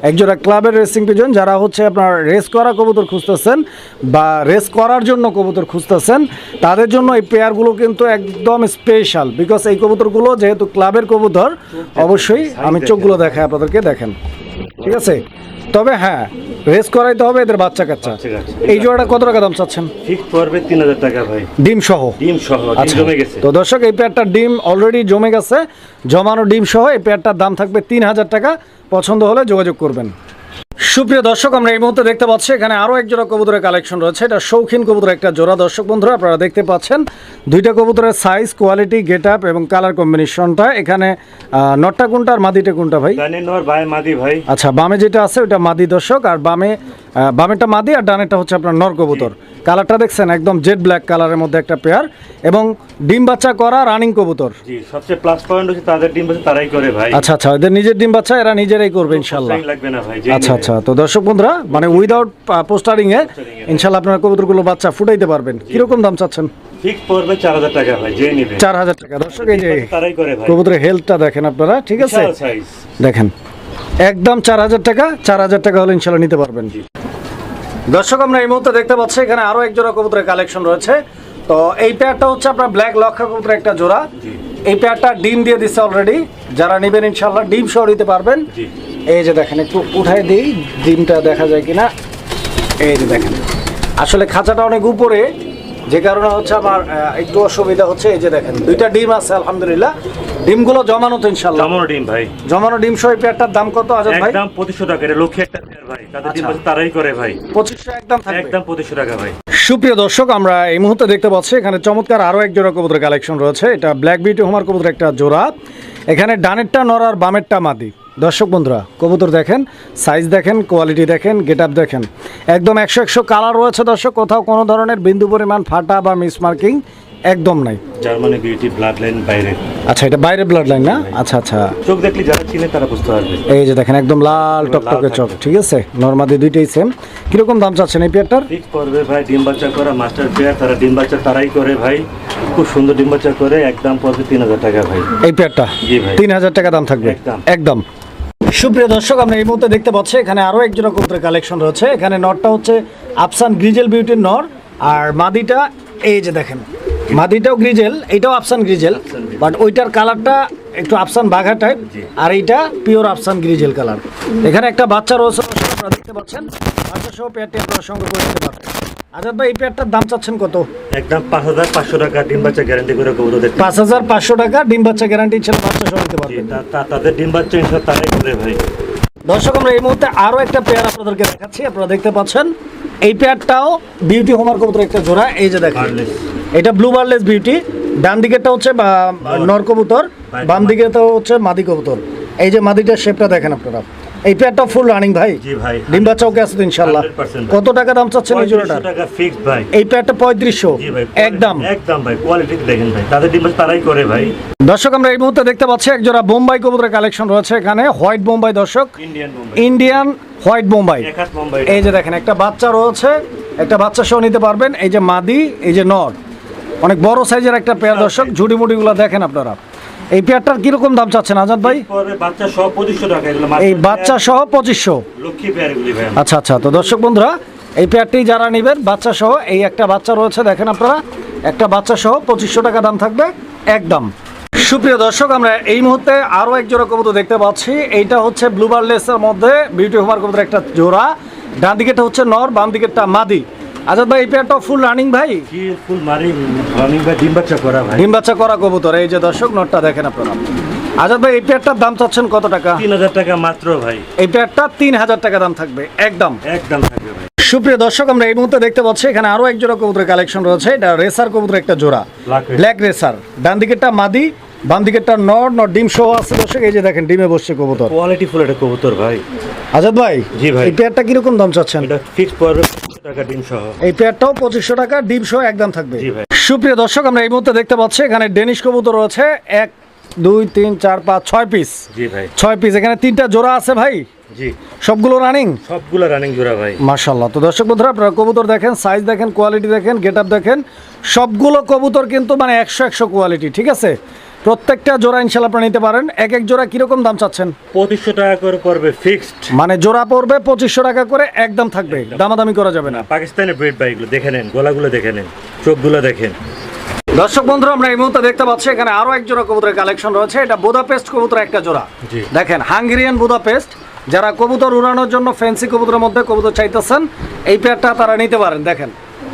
একজোড়া ক্লাবের রেসিং পিজন, যারা হচ্ছে আপনার রেস করা কবুতর খুঁজতেছেন বা রেস করার জন্য কবুতর খুঁজতেছেন, তাদের জন্য এই পেয়ারগুলো কিন্তু একদম স্পেশাল। বিকজ এই কবুতরগুলো যেহেতু ক্লাবের কবুতর, অবশ্যই আমি চোখগুলো দেখাই আপনাদেরকে, দেখেন। ঠিক আছে, তবে হ্যাঁ, রেস করাইতে হবে এদের বাচ্চা কাচ্চা। এই জোড়াটা কত টাকা দাম চাচ্ছেন? ফিক্স পড়বে 3000 টাকা ভাই। ডিম সহ? ডিম সহ, ডিম জমে গেছে। তো দর্শক, এই পেয়ারটার ডিম অলরেডি জমে গেছে, জমানো ডিম সহ এই পেয়ারটার দাম থাকবে 3000 টাকা। পছন্দ হলে যোগাযোগ করবেন। সুপ্রিয় দর্শক, আমরা এই মুহূর্তে দেখতে পাচ্ছি এখানে আরো এক জোড়া কবুতরের কালেকশন রয়েছে। এটা শৌখিন কবুতরের একটা জোড়া। দর্শক বন্ধুরা, আপনারা দেখতে পাচ্ছেন দুইটা কবুতরের সাইজ, কোয়ালিটি, গেট আপ এবং কালার কম্বিনেশনটা। এখানে নটটা কোনটা আর মাদিটা কোনটা ভাই? ডানে নর, বামে মাদি ভাই। আচ্ছা, বামে যেটা আছে ওটা মাদি দর্শক, আর বামেটা মাদি আর ডানেটা হচ্ছে আপনার নর কবুতর। কালারটা দেখছেন, একদম জেড ব্ল্যাক কালারের মধ্যে একটা পেয়ার, এবং ডিম বাচ্চা করা রানিং কবুতর। জি, সবচেয়ে প্লাস পয়েন্ট হচ্ছে তাদের ডিম বাচ্চা তারাই করে ভাই। আচ্ছা আচ্ছা, এদের নিজের ডিম বাচ্চা এরা নিজেরাই করবে ইনশাআল্লাহ। লাগবে না ভাই। আচ্ছা আচ্ছা, তো দর্শক বন্ধুরা, মানে উইদাউট পোস্টারিং এ ইনশাআল্লাহ আপনারা কবুতরগুলো বাচ্চা ফুটাইতে পারবেন। কিরকম দাম চাচ্ছেন? ফিক্স পড়বে 4000 টাকা ভাই, যে নিবে 4000 টাকা। দর্শক, এই যে তারাই করে ভাই। কবুতরের হেলথটা দেখেন আপনারা, ঠিক আছে? বিশাল সাইজ দেখেন, একদম 4000 টাকা। 4000 টাকা হলে ইনশাআল্লাহ নিতে পারবেন। দর্শক, আমরা এই মুহূর্তে দেখতে পাচ্ছি এখানে আরো এক জোড়া কবুতরের কালেকশন রয়েছে। তো এই পেয়ারটা হচ্ছে আপনার ব্ল্যাক লক্ষা কবুতরের একটা জোড়া। এই পেয়ারটা ডিম দিয়ে দিচ্ছে অলরেডি। যারা নেবেন ইনশাআল্লাহ ডিম সহ নিতে পারবেন। এই যে দেখেন, একটু উঠাই দিই, ডিমটা দেখা যায় কিনা। এই যে দেখেন, আসলে খাঁচাটা অনেক উপরে, যে কারণে হচ্ছে আমার একটু অসুবিধা হচ্ছে। এই যে দেখেন, দুইটা ডিম আছে আলহামদুলিল্লাহ। ডিমগুলো জমানো তো ইনশাআল্লাহ? জমানো ডিম ভাই। জমানো ডিম সহ এই পেয়ারটার দাম কত আজাদ ভাই? একদম 2500 টাকা। এটা লক্ষ্যে একটা পেয়ার ভাই, তাদের ডিম বাচ্চা তারাই করে ভাই। 2500 একদম থাকবে? একদম 2500 টাকা ভাই। সুপ্রিয় দর্শক, আমরা এই মুহূর্তে দেখতে পাচ্ছি এখানে চমৎকার আরো এক জোড়া কবুতরের কালেকশন রয়েছে। এটা ব্ল্যাক বিউটি হোমার কবুতরের একটা জোড়া। এখানে ডানেরটা নর আর বামেরটা মাদি। দর্শক বন্ধুরা, কবুতর দেখেন, সাইজ দেখেন, কোয়ালিটি দেখেন, গেট আপ দেখেন, একদম 100 কালার রয়েছে। দর্শক, কোথাও কোনো ধরনের বিন্দু পরিমাণ ফাটা বা মিস মার্কিং একদম নাই। জার্মানি বিউটি ব্লাড লাইন বাইরে। আচ্ছা, এটা বাইরে ব্লাড লাইন না? আচ্ছা আচ্ছা, চোখ দেখলে যারা চিনে তারা বুঝতে পারবে। এই যে দেখেন, একদম লাল টকটকে চোখ। ঠিক আছে, নরমাদি দুইটাই সেম। কিরকম দাম চাচ্ছেন এই পেয়ারটার? ঠিক করবে ভাই, ডিম বাচ্চা করা মাস্টার পেয়ার, তারা ডিম বাচ্চা তারাই করে ভাই। খুব সুন্দর ডিম বাচ্চা করে, একদম পড়বে 3000 টাকা ভাই। এই পেয়ারটা? জি ভাই। 3000 টাকা দাম থাকবে একদম। একদম। সুপ্রিয় দর্শক, আমরা এই মুহূর্তে দেখতে পাচ্ছি এখানে আরো এক জোড়া কবুতরের কালেকশন রয়েছে। এখানে নরটা হচ্ছে আফসান গ্রিজেল বিউটির নর, আর মাদিটা এই যে দেখেন মাদিটাও গ্রিজেল, এটাও আফসান গ্রিজেল, বাট ওইটার কালারটা একটু আফসান বাঘা টাইপ, আর এইটা পিওর আফসান গ্রিজেল কালার। এখানে একটা বাচ্চা রয়েছে, আপনারা দেখতে পাচ্ছেন, বাচ্চা সহ পেয়ারটি আপনারা সংগ্রহ করে নিতে পারবেন। আজাদ ভাই, এই পেয়ারটার দাম চাচ্ছেন কত? একদম 5,500 টাকা, ডিম বাচ্চা গ্যারান্টি করে কবুতর দেখতে। 5,500 টাকা, ডিম বাচ্চা গ্যারান্টি ছিল, বাচ্চা সহ নিতে পারবেন। তাদের ডিম বাচ্চা ইনশাআল্লাহ তারাই করে ভাই। দর্শক, আমরা এই মুহূর্তে আরো একটা পেয়ার আপনাদেরকে দেখাচ্ছি, আপনারা দেখতে পাচ্ছেন। এই পেয়ারটাও বিউটি হোমার কবুতর একটা জোড়া, এই যে দেখেন, এটা ব্লু বার্লেস বিউটি। ডান দিকেরটা হচ্ছে নর কবুতর, বাম দিকেরটা হচ্ছে মাদি কবুতর। এই যে মাদিটার শেপটা দেখেন আপনারা। এই পেয়ারটা ফুল রানিং ভাই। জি ভাই, ডিম বাচ্চা ওকে আছে তো ইনশাআল্লাহ। 100% কত টাকা দাম চাচ্ছেন এই জোড়াটা? 3500 টাকা ফিক্সড ভাই। এই পেয়ারটা 3500 জি ভাই, একদম একদম ভাই। কোয়ালিটি দেখেন ভাই, তাদের ডিম বাচ্চা তারাই করে ভাই। দর্শক, আমরা এই মুহূর্তে দেখতে পাচ্ছি এক জোড়া বোম্বাই কবুতরের কালেকশন রয়েছে এখানে, হোয়াইট বোম্বাই। দর্শক, Indian Bombay, Indian white Bombay. একাত বোম্বাই। এই যে দেখেন, একটা বাচ্চা রয়েছে, একটা বাচ্চা সহ নিতে পারবেন। এই যে মাদি, এই যে নর, অনেক বড় সাইজের একটা পেয়ার। দর্শক, ঝুড়ি মুড়িগুলো দেখেন আপনারা। এই পেয়ারটার কিরকম দাম চাচ্ছেন আজাদ ভাই? পরে বাচ্চা সহ 2500 টাকা এগুলো। এই বাচ্চা সহ 2500। লক্ষ্মী পেয়ার এগুলি ভাই। আচ্ছা আচ্ছা, তো দর্শক বন্ধুরা, এই পেয়ারটি যারা নেবেন বাচ্চা সহ, এই একটা বাচ্চা রয়েছে দেখেন আপনারা, একটা বাচ্চা সহ 2500 টাকা দাম থাকবে একদম। সুপ্রিয় দর্শক, আমরা এই মুহূর্তে আরো এক জোড়া কবুতর দেখতে পাচ্ছি। এইটা হচ্ছে ব্লু বার্লেসের মধ্যে বিউটি হোমার কবুতর একটা জোড়া। ডান দিকেরটা হচ্ছে নর, বাম দিকেরটা মাদি। আজাদ ভাই, এই পেয়ারটাও ফুল রানিং ভাই? কি ফুল রানিং ভাই, ডিম বাচ্চা করা ভাই। ডিম বাচ্চা করা কবুতর। এই যে দর্শক, নরটা দেখেন আপনারা। আজাদ ভাই, এই পেয়ারটার দাম চাচ্ছেন কত টাকা? 3000 টাকা মাত্র ভাই। এই পেয়ারটা 3000 টাকা দাম থাকবে একদম। একদম থাকবে ভাই। সুপ্রিয় দর্শক, আমরা এই মুহূর্তে দেখতে পাচ্ছি এখানে আরো এক জোড়া কবুতরের কালেকশন রয়েছে। এটা রেসার কবুতর একটা জোড়া, ব্ল্যাক রেসার। ডান দিকেরটা মাদি, বাম দিকেরটা নর। ডিম সহ আছে দর্শক, এই যে দেখেন, ডিমে বসছে কবুতর। কোয়ালিটি ফুল একটা কবুতর ভাই। আজাদ ভাই, জি ভাই, এই পেয়ারটা কিরকম দাম চাচ্ছেন? এটা ফিক্স পড়বে 2500 টাকা ডিম সহ। এই পেয়ারটাও 2500 টাকা, ডিম সহ একদম থাকবে। জি ভাই। সুপ্রিয় দর্শক, আমরা এই মুহূর্তে দেখতে পাচ্ছি এখানে ডেনিশ কবুতর রয়েছে 1 2 3 4 5 6 পিস। জি ভাই, 6 পিস। এখানে 3টা জোড়া আছে ভাই। জি, সবগুলো রানিং? সবগুলো রানিং জোড়া ভাই। মাশাআল্লাহ। তো দর্শক বন্ধুরা, আপনারা কবুতর দেখেন, সাইজ দেখেন, কোয়ালিটি দেখেন, গেটআপ দেখেন। সবগুলো কবুতর কিন্তু মানে 100 কোয়ালিটি, ঠিক আছে? প্রত্যেকটা জোড়া ইনশাআল্লাহ আপনারা নিতে পারেন। এক এক জোড়া কিরকম দাম চাচ্ছেন? 2500 টাকা করে পড়বে ফিক্সড। মানে জোড়া পড়বে 2500 টাকা করে একদম থাকবে, দামাদামি করা যাবে না। পাকিস্তানি ব্রিড ভাই, এগুলো দেখে নেন, গলাগুলো দেখে নেন, চোখগুলো দেখেন। দর্শক বন্ধুরা, আমরা এই মুহূর্তে দেখতে পাচ্ছি এখানে আরো এক জোড়া কবুতরের কালেকশন রয়েছে। এটা বুদাপেস্ট কবুতর একটা জোড়া। জি, দেখেন, হাঙ্গেরিয়ান বুদাপেস্ট। যারা কবুতর উড়ানোর জন্য ফ্যান্সি কবুতরের মধ্যে কবুতর চাইতেছেন, এই পেয়ারটা তারা নিতে পারেন। দেখেন,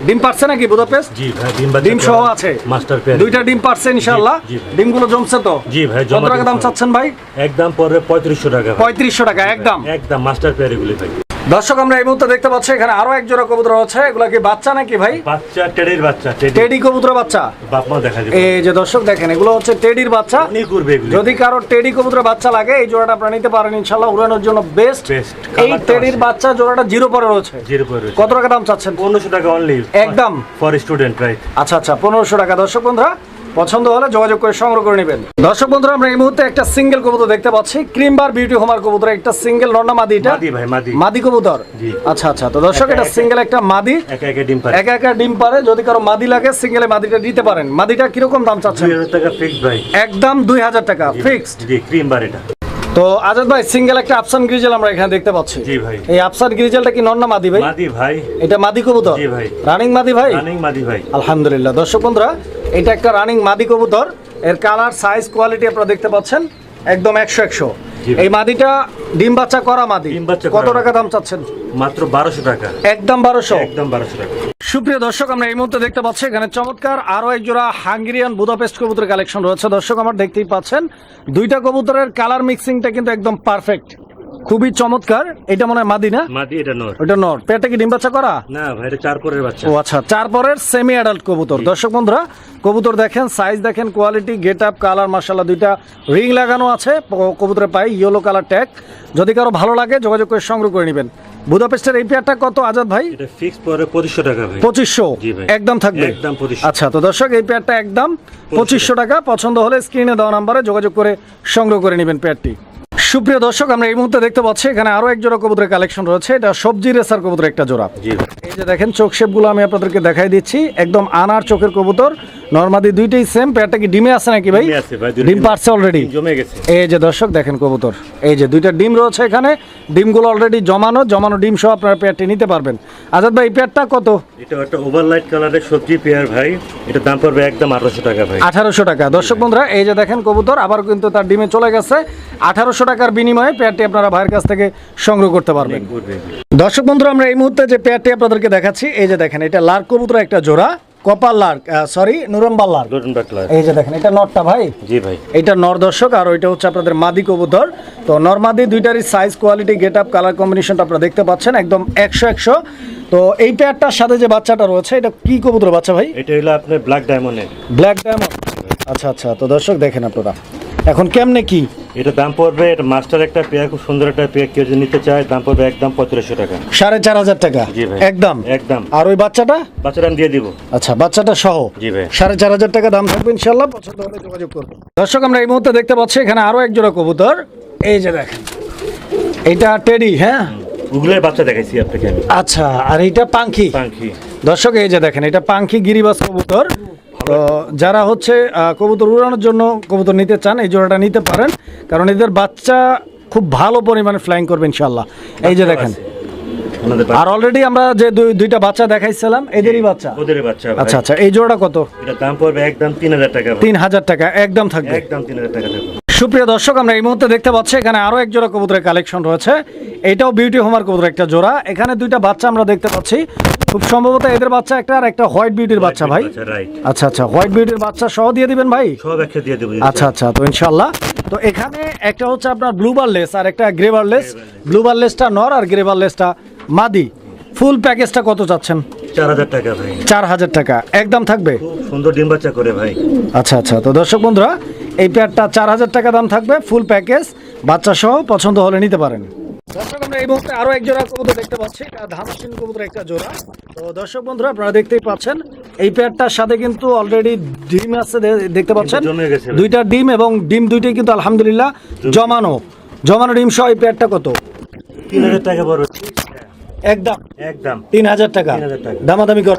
ডিম পারছে নাকি বুদাপেস্ট? জি ভাই, ডিম সহ আছে, মাস্টার পেয়ার। দুইটা ডিম পারছে ইনশাআল্লাহ। জি, জি। ডিমগুলো জমছে তো? জি ভাই, কত টাকা দাম চাচ্ছেন ভাই? একদম পড়বে 3500 টাকা। 3500 টাকা একদম। একদম মাস্টার পেয়ার এগুলি ভাই। দর্শক, আমরা এই মুহূর্তে দেখতে পাচ্ছি এখানে আরো এক জোড়া কবুতর আছে। এগুলা কি বাচ্চা নাকি ভাই? বাচ্চা, টেডির বাচ্চা। টেডি কবুতরের বাচ্চা। বাপ মা দেখা যাবে। এই যে দর্শক দেখেন, এগুলো হচ্ছে টেডির বাচ্চা। অনেক উড়বে এগুলি। যদি কারো টেডি কবুতরের বাচ্চা লাগে, এই জোড়াটা আপনারা নিতে পারেন ইনশাআল্লাহ, উড়ানোর জন্য বেস্ট। এই টেডির বাচ্চা জোড়াটা 0 পরে রয়েছে। 0 পরে। কত টাকা দাম চাচ্ছেন? 1500 টাকা অনলি একদম ফর স্টুডেন্ট রাইট। আচ্ছা আচ্ছা, 1500 টাকা। দর্শক বন্ধুরা, পছন্দ হলে যোগাযোগ করে সংগ্রহ করে নেবেন। দর্শক বন্ধুরা, আমরা এই মুহূর্তে একটা সিঙ্গেল কবুতর দেখতে পাচ্ছি, ক্রিমবার বিউটি হোমার কবুতর একটা সিঙ্গেল। নর না মাদি এটা? মাদি ভাই, মাদি। মাদি কবুতর। জি। আচ্ছা আচ্ছা, তো দর্শক, এটা সিঙ্গেল একটা মাদি, একা একা ডিম পারে। একা একা ডিম পারে। যদি কারো মাদি লাগে, সিঙ্গেলে মাদিটা দিতে পারেন। মাদিটা কিরকম দাম চাচ্ছেন? 2000 টাকা ফিক্সড ভাই। একদম 2000 টাকা ফিক্সড। জি, ক্রিম বার এটা। তো আজাদ ভাই, সিঙ্গেল একটা আফসান গ্রিজেল আমরা এখানে দেখতে পাচ্ছি। জি ভাই। এই আফসান গ্রিজেলটা কি নর না মাদি ভাই? মাদি ভাই। এটা মাদি কবুতর? জি ভাই। রানিং মাদি ভাই? রানিং মাদি ভাই। আলহামদুলিল্লাহ। দর্শক বন্ধুরা, এটা একটা রানিং মাদি কবুতর। এর কালার, সাইজ, কোয়ালিটি আপনারা দেখতে পাচ্ছেন একদম 100। এই মাদিটা ডিম বাচ্চা করা মাদি। ডিম বাচ্চা কত করা। টাকা দাম চাচ্ছেন? মাত্র 1200 টাকা। একদম 1200। একদম 1200 টাকা। সুপ্রিয় দর্শক, আমরা এই মুহূর্তে দেখতে পাচ্ছি এখানে চমৎকার আরো এক জোড়া হাঙ্গেরিয়ান বুদাপেস্ট কবুতরের কালেকশন রয়েছে। দর্শক, আমার দেখতেই পাচ্ছেন দুইটা কবুতরের কালার মিক্সিংটা কিন্তু একদম পারফেক্ট, খুবই চমৎকার। এটা মনে হয় মাদি না? মাদি, এটা নর। ওটা নর। পেটে কি ডিম বাচ্চা করা? না ভাই, এটা 4 পরের বাচ্চা। ও আচ্ছা, 4 পরের সেমি অ্যাডাল্ট কবুতর। দর্শক বন্ধুরা, কবুতর দেখেন, সাইজ দেখেন, কোয়ালিটি, গেট আপ, কালার, মাশাআল্লাহ। দুইটা রিং লাগানো আছে কবুতরের পায়ে, ইয়েলো কালার ট্যাগ। যদি কারো ভালো লাগে যোগাযোগ করে সংগ্রহ করে নেবেন। বুদাপেস্টের এই পেয়ারটা কত আজাদ ভাই? এটা ফিক্স পরে 2500 টাকা ভাই। 2500 জি ভাই। একদম থাকবে? একদম 2500। আচ্ছা, তো দর্শক, এই পেয়ারটা একদম 2500 টাকা। পছন্দ হলে স্ক্রিনে দেওয়া নাম্বারে যোগাযোগ করে সংগ্রহ করে নেবেন পেয়ারটি। সুপ্রিয় দর্শক, আমরা এই মুহূর্তে দেখতে পাচ্ছি এখানে আরো এক জোড়া কবুতরের কালেকশন রয়েছে। এটা সবজি রেসার কবুতর একটা জোড়া। জি ভাই। এই যে দেখেন, চোখ শেপগুলো আমি আপনাদেরকে দেখাই দিচ্ছি। একদম আনার চোখের কবুতর, নরমাদি দুইটাই সেম। পেয়ারটা কি ডিমে আছে নাকি ভাই? ডিমে আছে ভাই, দুইটা ডিম পারছে অলরেডি, ডিম জমে গেছে। এই যে দর্শক দেখেন কবুতর, এই যে দুইটা ডিম রয়েছে এখানে, ডিমগুলো অলরেডি জমানো ডিম সহ আপনারা পেয়ারটি নিতে পারবেন। আজাদ ভাই এই পেয়ারটা কত? এটা একটা ওভারলাইট কালারের সবজি পেয়ার ভাই, এটা দাম পড়বে একদম 1800 টাকা ভাই। 1800 টাকা। দর্শক বন্ধুরা এই যে দেখেন কবুতর আবার কিন্তু তার ডিমে চলে গেছে। 1800 টাকার বিনিময়ে পেয়ারটি আপনারা ভাইয়ের কাছ থেকে সংগ্রহ করতে পারবেন। দর্শক বন্ধুরা আমরা এই মুহূর্তে যে পেয়ারটি আপনাদেরকে দেখাচ্ছি, এই যে দেখেন এটা লার্ক কবুতর একটা জোড়া, কপার লার্ক, সরি নুরম্বার লার্ক। এই যে দেখেন এটা নরটা ভাই, জি ভাই, এটা নর দর্শক, আর ওইটা হচ্ছে আপনাদের মাদি কবুতর। তো নর মাদি দুইটারই size, quality, get up, colour কম্বিনেশনটা আপনারা দেখতে পাচ্ছেন একদম 100। তো এই পেয়ারটার সাথে যে বাচ্চাটা রয়েছে এটা কি কবুতর বাচ্চা ভাই? এটা হলো আপনার ব্ল্যাক ডায়মন্ডের। ব্ল্যাক ডায়মন্ড, আচ্ছা আচ্ছা। তো দর্শক দেখেন আপনারা এখন কেমনে কি এটা দাম পড়বে, এটা মাস্টার একটা পেয়ার, খুব সুন্দর একটা পেয়ার, কেউ যদি নিতে চায় দাম পড়বে একদম 4500 টাকা। 4500 টাকা জি ভাই, একদম একদম। আর ওই বাচ্চাটা? বাচ্চাটা আমি দিয়ে দিব। আচ্ছা বাচ্চাটা সহ জি ভাই, 4500 টাকা দাম থাকবে ইনশাআল্লাহ, পছন্দ হলে যোগাযোগ করবেন। দর্শক আমরা এই মুহূর্তে দেখতে পাচ্ছি এখানে আরো এক জোড়া কবুতর, এই যে দেখেন এটা টেডি, হ্যাঁ গুগলের বাচ্চা দেখাইছি আপনাকে আমি। আচ্ছা, আর এইটা পাখি। পাখি দর্শক এই যে দেখেন এটা পাখি গিরিবাজ কবুতর। তো যারা হচ্ছে কবুতর উড়ানোর জন্য কবুতর নিতে চান এই জোড়াটা নিতে পারেন, কারণ এদের বাচ্চা খুব ভালো পরিমাণে ফ্লাইং করবে ইনশাআল্লাহ। এই যে দেখেন, আর অলরেডি আমরা যে দুইটা বাচ্চা দেখাইছিলাম এদেরই বাচ্চা, ওদের বাচ্চা। আচ্ছা আচ্ছা, এই জোড়াটা কত? এটা দাম পড়বে একদম 3000 টাকা। 3000 টাকা একদম থাকবে, একদম 3000 টাকা থাকবে। সুপ্রিয় দর্শক আমরা এই মুহূর্তে দেখতে পাচ্ছি এখানে আরো এক জোড়া কবুতরের কালেকশন রয়েছে। এটাও বিউটি হোমার কবুতর একটা জোড়া। এখানে দুইটা বাচ্চা আমরা দেখতে পাচ্ছি, খুব সম্ভবত এদের বাচ্চা একটা, আর একটা হোয়াইট বিউটির বাচ্চা ভাই। আচ্ছা আচ্ছা, হোয়াইট বিউটির বাচ্চা সহ দিয়ে দিবেন ভাই? সব একটা দিয়ে দেব। আচ্ছা আচ্ছা, তো ইনশাআল্লাহ। তো এখানে একটা হচ্ছে আপনার ব্লু বারলেস আর একটা গ্রে বারলেস। ব্লু বারলেসটা নর আর গ্রে বারলেসটা মাদি। ফুল প্যাকেজটা কত চাচ্ছেন? 4000 টাকা ভাই। 4000 টাকা একদম থাকবে। খুব সুন্দর ডিম বাচ্চা করে ভাই। আচ্ছা আচ্ছা, তো দর্শক বন্ধুরা এই পেয়ারটা 4000 টাকা দাম থাকবে, ফুল প্যাকেজ, বাচ্চা সহ, পছন্দ হলে নিতে পারেন। দর্শক আমরা এই মুহূর্তে আরো এক জোড়া কবুতর দেখতে পাচ্ছি, ধামাসিন কবুতর একটা জোড়া। তো দর্শক বন্ধুরা আপনারা দেখতেই পাচ্ছেন এই পেয়ারটার সাথে কিন্তু অলরেডি ডিম আছে, দেখতে পাচ্ছেন দুইটা ডিম, এবং ডিম দুইটাই কিন্তু আলহামদুলিল্লাহ জমানো ডিম সহ। এই পেয়ারটা কত? 3000 টাকা পড়বে একদম একদম 3000 টাকা। দামাদামি কর।